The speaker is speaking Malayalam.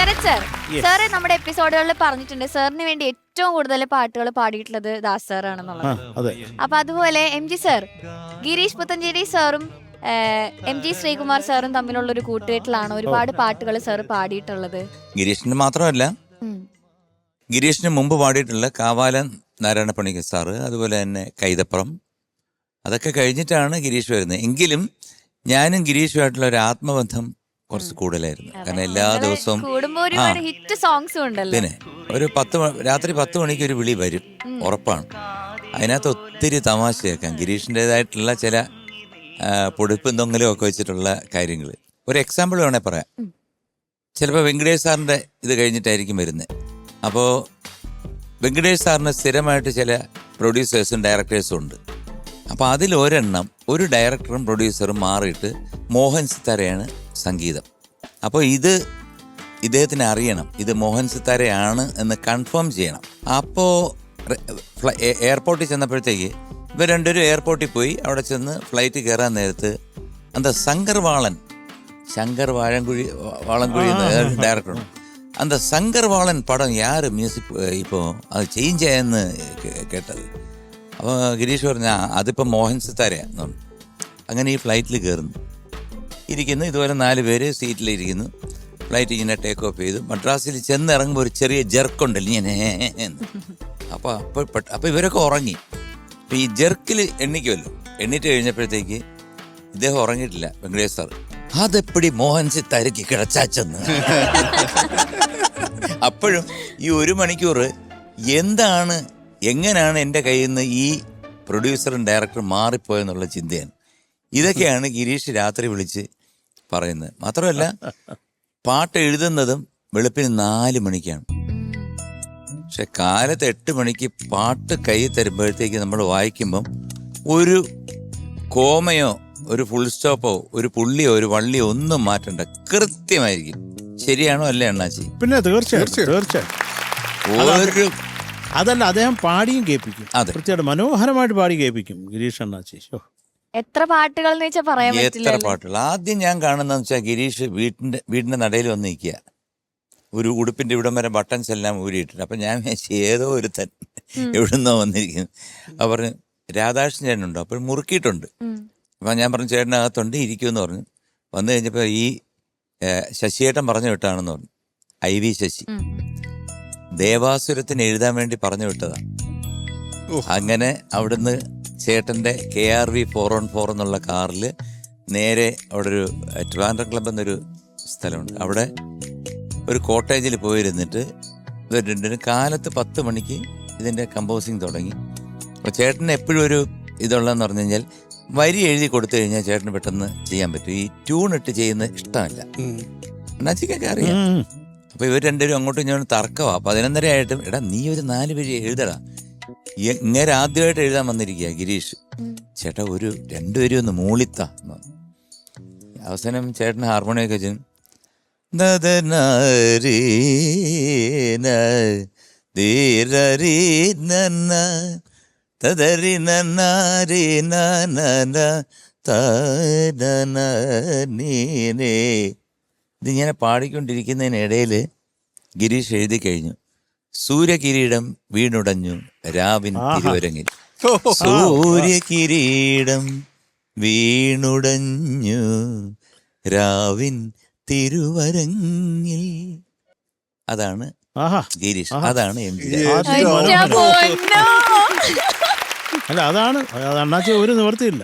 ശരത് സർ, സാറ് നമ്മുടെ എപ്പിസോഡുകളിൽ പറഞ്ഞിട്ടുണ്ട് സാറിന് വേണ്ടി ഏറ്റവും കൂടുതൽ പാട്ടുകൾ പാടിയിട്ടുള്ളത് ദാസ് സാർ ആണെന്നുള്ളത്. അപ്പൊ അതുപോലെ M G sir, Gireesh Puthenchery സാറും എം ജി ശ്രീകുമാർ സാറും തമ്മിലുള്ള ഒരു കൂട്ടുകെട്ടിലാണ് ഒരുപാട് പാട്ടുകൾ സാർ പാടിയിട്ടുള്ളത്. ഗിരീഷിന് മാത്രമല്ല, ഗിരീഷിന് മുമ്പ് പാടിയിട്ടുള്ള കാവാലൻ നാരായണ പണിക്കർ സാറ്, അതുപോലെ തന്നെ കൈതപ്പുറം, അതൊക്കെ കഴിഞ്ഞിട്ടാണ് ഗിരീഷ് വരുന്നത്. എങ്കിലും ഞാനും ഗിരീഷുമായിട്ടുള്ള ഒരു ആത്മബന്ധം കുറച്ച് കൂടുതലായിരുന്നു. കാരണം എല്ലാ ദിവസവും പിന്നെ ഒരു രാത്രി 10 മണിക്ക് ഒരു വിളി വരും, ഉറപ്പാണ്. അതിനകത്ത് ഒത്തിരി തമാശ കേൾക്കാം. ഗിരീഷിൻ്റെതായിട്ടുള്ള ചില പൊടിപ്പും തൊങ്ങലും ഒക്കെ വെച്ചിട്ടുള്ള കാര്യങ്ങൾ. ഒരു എക്സാമ്പിൾ വേണേൽ പറയാം. ചിലപ്പോൾ വെങ്കടേഷ് സാറിൻ്റെ ഇത് കഴിഞ്ഞിട്ടായിരിക്കും വരുന്നത്. അപ്പോൾ വെങ്കടേഷ് സാറിന് സ്ഥിരമായിട്ട് ചില പ്രൊഡ്യൂസേഴ്സും ഡയറക്ടേഴ്സും ഉണ്ട്. അപ്പോൾ അതിലൊരെണ്ണം, ഒരു ഡയറക്ടറും പ്രൊഡ്യൂസറും മാറിയിട്ട് മോഹൻ സിത്താരയാണ് സംഗീതം. അപ്പോൾ ഇദ്ദേഹത്തിന് അറിയണം ഇത് മോഹൻ സിത്താരയാണ് എന്ന് കൺഫേം ചെയ്യണം. അപ്പോൾ എയർപോർട്ടിൽ ചെന്നപ്പോഴത്തേക്ക് ഇവർ രണ്ടുപേരും എയർപോർട്ടിൽ പോയി. അവിടെ ചെന്ന് ഫ്ലൈറ്റ് കയറാൻ നേരത്ത് എന്താ ശങ്കർ വാളൻകുഴി ഡയറക്ടറാണ്. அந்த சங்கர்வாளன் படம் யார் மியூசிக் இப்போ அது சேஞ்ச் ஆയെന്ന് കേട്ടത്. അപ്പോൾ ഗിരീഷ് പറഞ്ഞ അതിപ്പോൾ മോഹൻ സിത്താരയാണ് പറഞ്ഞു. അങ്ങനെ ഈ ഫ്ലൈറ്റിൽ ഇരിക്കുന്നു. ഇതുപോലെ 4 പേര് സീറ്റിലിരിക്കുന്നു. ഫ്ലൈറ്റ് ഇങ്ങനെ ടേക്ക് ഓഫ് ചെയ്തു. മദ്രാസിൽ ചെന്നിറങ്ങുമ്പോൾ ഒരു ചെറിയ ജെർക്കുണ്ടല്ലോ ഇങ്ങനെ. അപ്പോൾ ഇവരൊക്കെ ഉറങ്ങി. അപ്പോൾ ഈ ജെർക്കിൽ എണ്ണിക്കുമല്ലോ. എണ്ണിട്ട് കഴിഞ്ഞപ്പോഴത്തേക്ക് ഇദ്ദേഹം ഉറങ്ങിയിട്ടില്ല, വെങ്കടേഷ് സാർ. അതെപ്പടി മോഹൻ സിത്താരയ്ക്ക് കിടച്ചാച്ചെന്ന്. അപ്പോഴും ഈ 1 മണിക്കൂർ എങ്ങനെയാണ് എൻ്റെ കയ്യിൽ നിന്ന് ഈ പ്രൊഡ്യൂസറും ഡയറക്ടറും മാറിപ്പോയെന്നുള്ള ചിന്തയാണ്. ഇതൊക്കെയാണ് ഗിരീഷ് രാത്രി വിളിച്ച് പറയുന്നത്. മാത്രമല്ല, പാട്ട് എഴുതുന്നതും വെളുപ്പിന് 4 മണിക്കാണ്. പക്ഷെ കാലത്ത് 8 മണിക്ക് പാട്ട് കൈ തരുമ്പോഴത്തേക്ക് നമ്മൾ വായിക്കുമ്പം ഒരു കോമയോ ഒരു ഫുൾ സ്റ്റോപ്പോ ഒരു പുള്ളിയോ ഒരു വള്ളിയോ ഒന്നും മാറ്റണ്ട, കൃത്യമായിരിക്കും. ശരിയാണോ അല്ലേ അണ്ണാച്ചി? പിന്നെ തീർച്ചയായും അതല്ല, അദ്ദേഹം പാടിയും കേൾപ്പിക്കും. തീർച്ചയായിട്ടും മനോഹരമായിട്ട് പാടി കേൾപ്പിക്കും ഗിരീഷ് അണ്ണാച്ചി. എത്ര പാട്ടുകൾ പറയാൻ പറ്റില്ല. എത്ര പാട്ടുകൾ. ആദ്യം ഞാൻ കാണുന്നതെന്ന് വെച്ചാൽ ഗിരീഷ് വീടിന്റെ നടയിൽ വന്ന് നിൽക്കുക, ഒരു ഉടുപ്പിന്റെ ഇവിടം വരെ ബട്ടൺസ് എല്ലാം ഊരിയിട്ടിട്ട്. അപ്പൊ ഞാൻ ഏതോ ഒരുത്തൻ എവിടുന്നോ വന്നിരിക്കുന്നു. അപ്പൊ പറഞ്ഞു രാധാകൃഷ്ണൻ ചേട്ടനുണ്ടോ? അപ്പോൾ മുറുക്കിയിട്ടുണ്ട്. അപ്പം ഞാൻ പറഞ്ഞു ചേട്ടനകത്തുണ്ട്, ഇരിക്കുമെന്ന് പറഞ്ഞു. വന്നു കഴിഞ്ഞപ്പോൾ ഈ ശശിയേട്ടൻ പറഞ്ഞു വിട്ടാണെന്ന് പറഞ്ഞു. IV ശശി ദേവാസുരത്തിന് എഴുതാൻ വേണ്ടി പറഞ്ഞു വിട്ടതാണ്. അങ്ങനെ അവിടുന്ന് ചേട്ടൻ്റെ KRV 414 എന്നുള്ള കാറിൽ നേരെ അവിടെ ഒരു ട്രിവാൻഡ്രം ക്ലബ് എന്നൊരു സ്ഥലമുണ്ട്. അവിടെ ഒരു കോട്ടേജിൽ പോയിരുന്നിട്ട് ഇവർ രണ്ടിനും കാലത്ത് 10 മണിക്ക് ഇതിൻ്റെ കമ്പോസിങ് തുടങ്ങി. അപ്പോൾ ചേട്ടന് എപ്പോഴും ഒരു ഇതുള്ളതെന്ന് പറഞ്ഞു കഴിഞ്ഞാൽ വരി എഴുതി കൊടുത്തു കഴിഞ്ഞാൽ ചേട്ടന് പെട്ടെന്ന് ചെയ്യാൻ പറ്റും. ഈ ട്യൂൺ ഇട്ട് ചെയ്യുന്ന ഇഷ്ടമല്ല. നച്ചിക്കൊക്കെ അറിയാം. അപ്പൊ ഇവർ രണ്ടുപേരും അങ്ങോട്ടും ഇങ്ങോട്ടും തർക്കമാ. 11:30 ആയിട്ടും എടാ നീ ഒരു 4 വരി എഴുതടാ. ഇങ്ങനെ ആദ്യമായിട്ട് എഴുതാൻ വന്നിരിക്കുക ഗിരീഷ്. ചേട്ടാ ഒരു 2 വരി ഒന്ന് മൂളിത്ത. അവസാനം ചേട്ടന് ഹാർമോണിയൊക്കെ ചെയ്യും. തദരി നന്നാരി നീനേ. ഇതിങ്ങനെ പാടിക്കൊണ്ടിരിക്കുന്നതിനിടയിൽ ഗിരീഷ് എഴുതി കഴിഞ്ഞു. സൂര്യകിരീടം വീണുടഞ്ഞു രാവിൻ തിരുവരങ്ങിൽ. സൂര്യകിരീടം വീണുടഞ്ഞു രാവിൻ തിരുവരങ്ങിൽ. അതാണ് ഗിരീഷ്, അതാണ് MG. അല്ല അതാണ് അണ്ണാച്ചി. ഒരു നിവൃത്തിയില്ല.